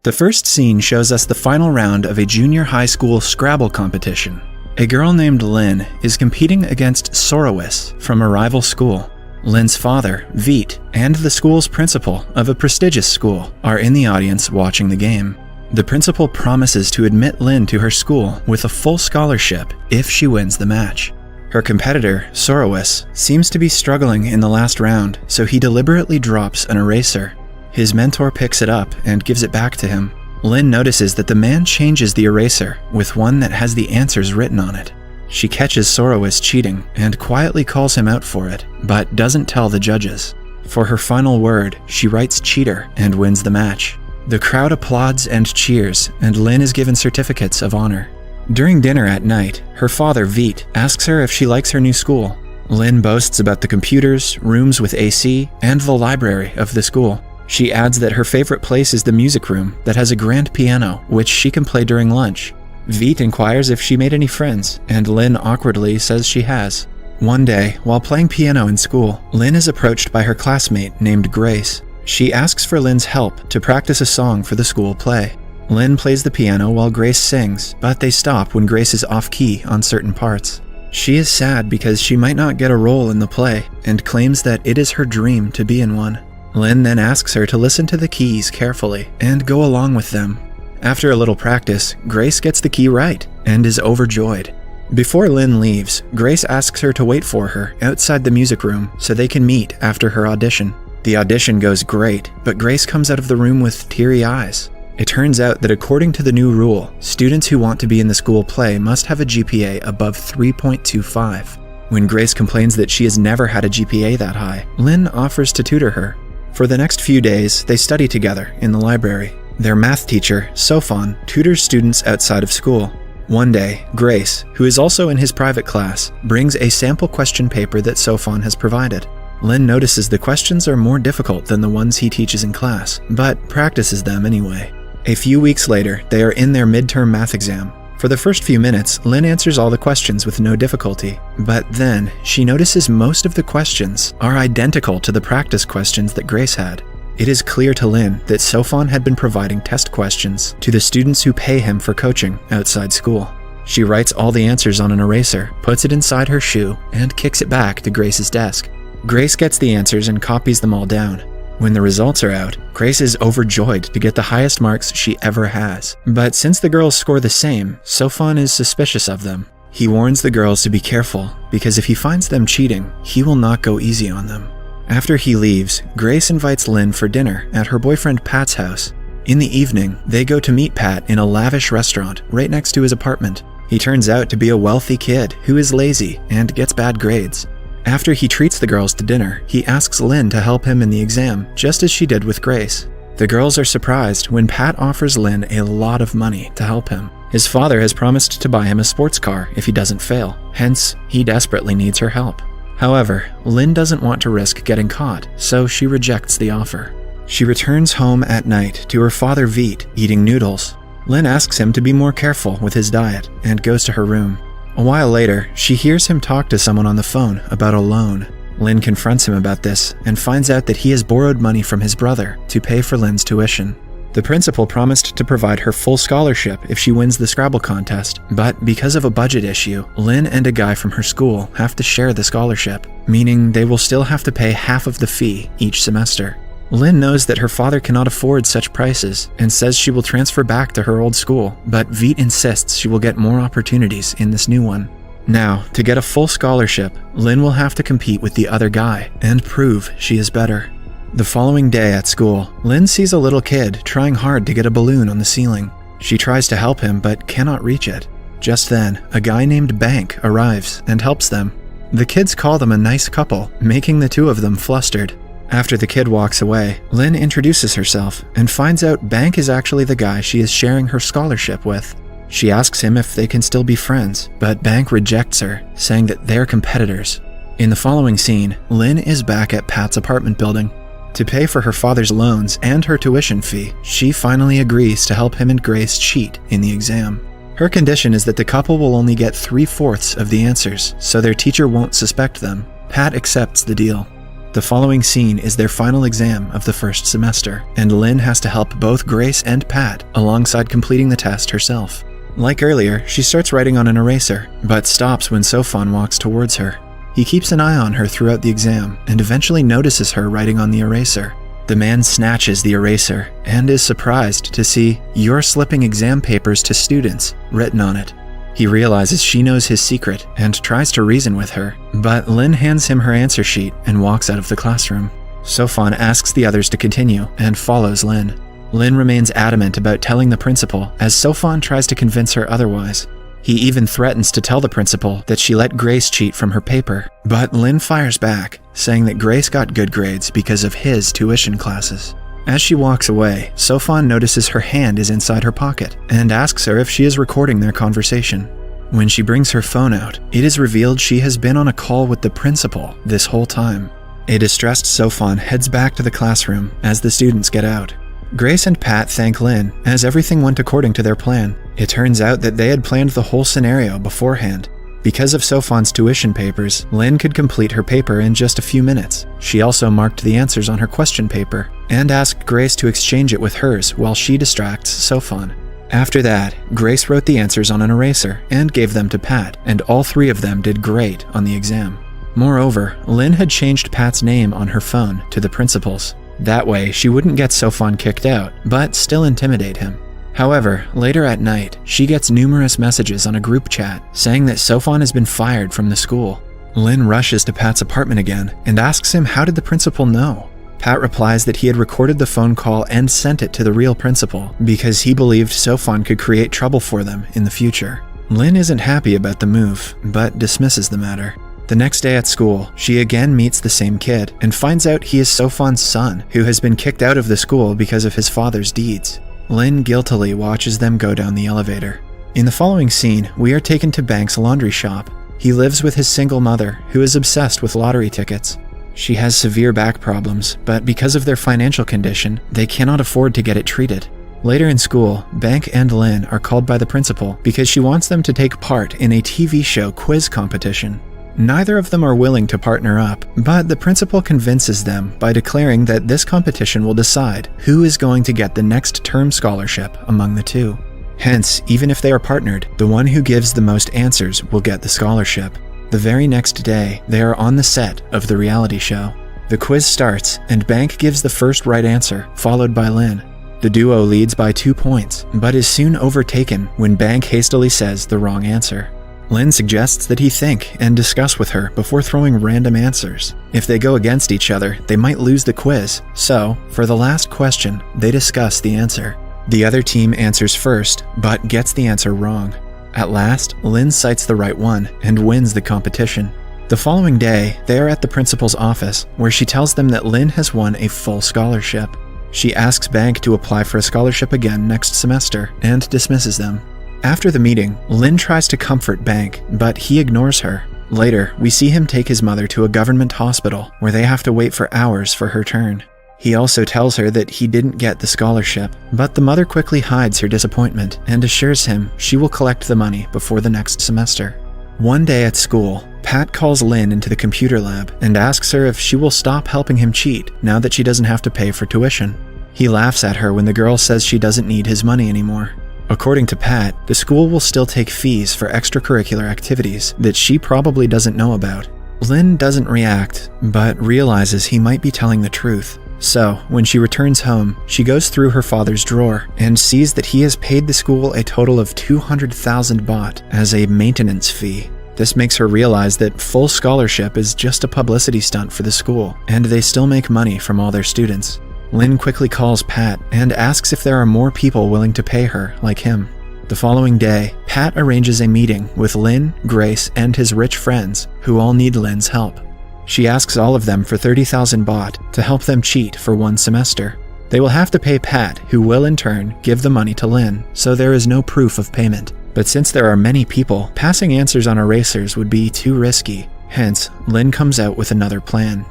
The first scene shows us the final round of a junior high school Scrabble competition. A girl named Lynn is competing against Sorowis from a rival school. Lynn's father, Veet, and the school's principal of a prestigious school are in the audience watching the game. The principal promises to admit Lynn to her school with a full scholarship if she wins the match. Her competitor, Sorowis, seems to be struggling in the last round, so he deliberately drops an eraser. His mentor picks it up and gives it back to him. Lynn notices that the man changes the eraser with one that has the answers written on it. She catches Sorowis cheating and quietly calls him out for it, but doesn't tell the judges. For her final word, she writes cheater and wins the match. The crowd applauds and cheers, and Lynn is given certificates of honor. During dinner at night, her father, Veet, asks her if she likes her new school. Lynn boasts about the computers, rooms with AC, and the library of the school. She adds that her favorite place is the music room that has a grand piano, which she can play during lunch. Veet inquires if she made any friends, and Lynn awkwardly says she has. One day, while playing piano in school, Lynn is approached by her classmate named Grace. She asks for Lynn's help to practice a song for the school play. Lynn plays the piano while Grace sings, but they stop when Grace is off-key on certain parts. She is sad because she might not get a role in the play, and claims that it is her dream to be in one. Lynn then asks her to listen to the keys carefully and go along with them. After a little practice, Grace gets the key right and is overjoyed. Before Lynn leaves, Grace asks her to wait for her outside the music room so they can meet after her audition. The audition goes great, but Grace comes out of the room with teary eyes. It turns out that according to the new rule, students who want to be in the school play must have a GPA above 3.25. When Grace complains that she has never had a GPA that high, Lynn offers to tutor her. For the next few days, they study together in the library. Their math teacher, Sofan, tutors students outside of school. One day, Grace, who is also in his private class, brings a sample question paper that Sofan has provided. Lynn notices the questions are more difficult than the ones he teaches in class, but practices them anyway. A few weeks later, they are in their midterm math exam. For the first few minutes, Lynn answers all the questions with no difficulty, but then she notices most of the questions are identical to the practice questions that Grace had. It is clear to Lynn that Sofan had been providing test questions to the students who pay him for coaching outside school. She writes all the answers on an eraser, puts it inside her shoe, and kicks it back to Grace's desk. Grace gets the answers and copies them all down. When the results are out, Grace is overjoyed to get the highest marks she ever has. But since the girls score the same, Sofan is suspicious of them. He warns the girls to be careful, because if he finds them cheating, he will not go easy on them. After he leaves, Grace invites Lynn for dinner at her boyfriend Pat's house. In the evening, they go to meet Pat in a lavish restaurant right next to his apartment. He turns out to be a wealthy kid who is lazy and gets bad grades. After he treats the girls to dinner, he asks Lynn to help him in the exam, just as she did with Grace. The girls are surprised when Pat offers Lynn a lot of money to help him. His father has promised to buy him a sports car if he doesn't fail, hence, he desperately needs her help. However, Lynn doesn't want to risk getting caught, so she rejects the offer. She returns home at night to her father Veet eating noodles. Lynn asks him to be more careful with his diet and goes to her room. A while later, she hears him talk to someone on the phone about a loan. Lynn confronts him about this and finds out that he has borrowed money from his brother to pay for Lynn's tuition. The principal promised to provide her full scholarship if she wins the Scrabble contest, but because of a budget issue, Lynn and a guy from her school have to share the scholarship, meaning they will still have to pay half of the fee each semester. Lynn knows that her father cannot afford such prices and says she will transfer back to her old school, but Veet insists she will get more opportunities in this new one. Now, to get a full scholarship, Lynn will have to compete with the other guy and prove she is better. The following day at school, Lynn sees a little kid trying hard to get a balloon on the ceiling. She tries to help him but cannot reach it. Just then, a guy named Bank arrives and helps them. The kids call them a nice couple, making the two of them flustered. After the kid walks away, Lynn introduces herself and finds out Bank is actually the guy she is sharing her scholarship with. She asks him if they can still be friends, but Bank rejects her, saying that they're competitors. In the following scene, Lynn is back at Pat's apartment building. To pay for her father's loans and her tuition fee, she finally agrees to help him and Grace cheat in the exam. Her condition is that the couple will only get 3/4 of the answers, so their teacher won't suspect them. Pat accepts the deal. The following scene is their final exam of the first semester, and Lynn has to help both Grace and Pat alongside completing the test herself. Like earlier, she starts writing on an eraser, but stops when Sofan walks towards her. He keeps an eye on her throughout the exam and eventually notices her writing on the eraser. The man snatches the eraser and is surprised to see "You're slipping exam papers to students" written on it. He realizes she knows his secret and tries to reason with her, but Lynn hands him her answer sheet and walks out of the classroom. Sofan asks the others to continue and follows Lynn. Lynn remains adamant about telling the principal as Sofan tries to convince her otherwise. He even threatens to tell the principal that she let Grace cheat from her paper, but Lynn fires back, saying that Grace got good grades because of his tuition classes. As she walks away, Sofan notices her hand is inside her pocket and asks her if she is recording their conversation. When she brings her phone out, it is revealed she has been on a call with the principal this whole time. A distressed Sofan heads back to the classroom as the students get out. Grace and Pat thank Lynn as everything went according to their plan. It turns out that they had planned the whole scenario beforehand. Because of Sofan's tuition papers, Lynn could complete her paper in just a few minutes. She also marked the answers on her question paper and asked Grace to exchange it with hers while she distracts Sofan. After that, Grace wrote the answers on an eraser and gave them to Pat, and all three of them did great on the exam. Moreover, Lynn had changed Pat's name on her phone to the principal's. That way, she wouldn't get Sofan kicked out, but still intimidate him. However, later at night, she gets numerous messages on a group chat saying that Sofan has been fired from the school. Lynn rushes to Pat's apartment again and asks him how did the principal know. Pat replies that he had recorded the phone call and sent it to the real principal because he believed Sofan could create trouble for them in the future. Lynn isn't happy about the move, but dismisses the matter. The next day at school, she again meets the same kid and finds out he is Sofan's son, who has been kicked out of the school because of his father's deeds. Lynn guiltily watches them go down the elevator. In the following scene, we are taken to Bank's laundry shop. He lives with his single mother, who is obsessed with lottery tickets. She has severe back problems, but because of their financial condition, they cannot afford to get it treated. Later in school, Bank and Lynn are called by the principal because she wants them to take part in a TV show quiz competition. Neither of them are willing to partner up, but the principal convinces them by declaring that this competition will decide who is going to get the next term scholarship among the two. Hence, even if they are partnered, the one who gives the most answers will get the scholarship. The very next day, they are on the set of the reality show. The quiz starts, and Bank gives the first right answer, followed by Lynn. The duo leads by 2 points, but is soon overtaken when Bank hastily says the wrong answer. Lynn suggests that he think and discuss with her before throwing random answers. If they go against each other, they might lose the quiz, so, for the last question, they discuss the answer. The other team answers first, but gets the answer wrong. At last, Lynn cites the right one and wins the competition. The following day, they are at the principal's office, where she tells them that Lynn has won a full scholarship. She asks Bank to apply for a scholarship again next semester, and dismisses them. After the meeting, Lynn tries to comfort Bank, but he ignores her. Later, we see him take his mother to a government hospital where they have to wait for hours for her turn. He also tells her that he didn't get the scholarship, but the mother quickly hides her disappointment and assures him she will collect the money before the next semester. One day at school, Pat calls Lynn into the computer lab and asks her if she will stop helping him cheat now that she doesn't have to pay for tuition. He laughs at her when the girl says she doesn't need his money anymore. According to Pat, the school will still take fees for extracurricular activities that she probably doesn't know about. Lynn doesn't react, but realizes he might be telling the truth. So, when she returns home, she goes through her father's drawer and sees that he has paid the school a total of 200,000 baht as a maintenance fee. This makes her realize that full scholarship is just a publicity stunt for the school, and they still make money from all their students. Lynn quickly calls Pat and asks if there are more people willing to pay her like him. The following day, Pat arranges a meeting with Lynn, Grace, and his rich friends, who all need Lynn's help. She asks all of them for 30,000 baht to help them cheat for 1 semester. They will have to pay Pat, who will in turn give the money to Lynn, so there is no proof of payment. But since there are many people, passing answers on erasers would be too risky. Hence, Lynn comes out with another plan.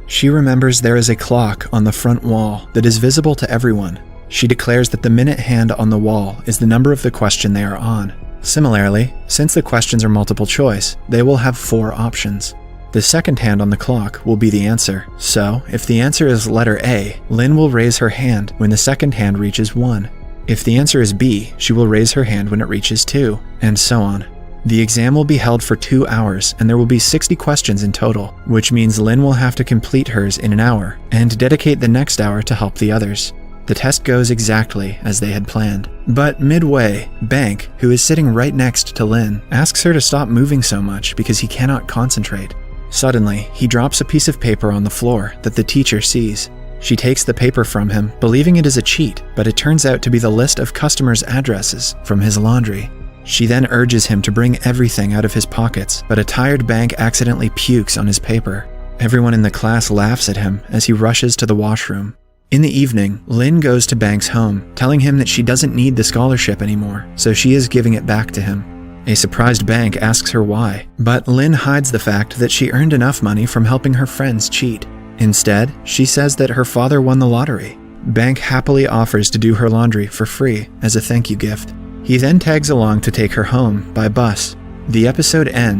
She remembers there is a clock on the front wall that is visible to everyone. She declares that the minute hand on the wall is the number of the question they are on. Similarly, since the questions are multiple choice, they will have 4 options. The second hand on the clock will be the answer. So, if the answer is letter A, Lynn will raise her hand when the second hand reaches 1. If the answer is B, she will raise her hand when it reaches 2, and so on. The exam will be held for 2 hours, and there will be 60 questions in total, which means Lynn will have to complete hers in an hour, and dedicate the next hour to help the others. The test goes exactly as they had planned. But midway, Bank, who is sitting right next to Lynn, asks her to stop moving so much because he cannot concentrate. Suddenly, he drops a piece of paper on the floor that the teacher sees. She takes the paper from him, believing it is a cheat, but it turns out to be the list of customers' addresses from his laundry. She then urges him to bring everything out of his pockets, but a tired Bank accidentally pukes on his paper. Everyone in the class laughs at him as he rushes to the washroom. In the evening, Lynn goes to Bank's home, telling him that she doesn't need the scholarship anymore, so she is giving it back to him. A surprised Bank asks her why, but Lynn hides the fact that she earned enough money from helping her friends cheat. Instead, she says that her father won the lottery. Bank happily offers to do her laundry for free as a thank you gift. He then tags along to take her home by bus. The episode ends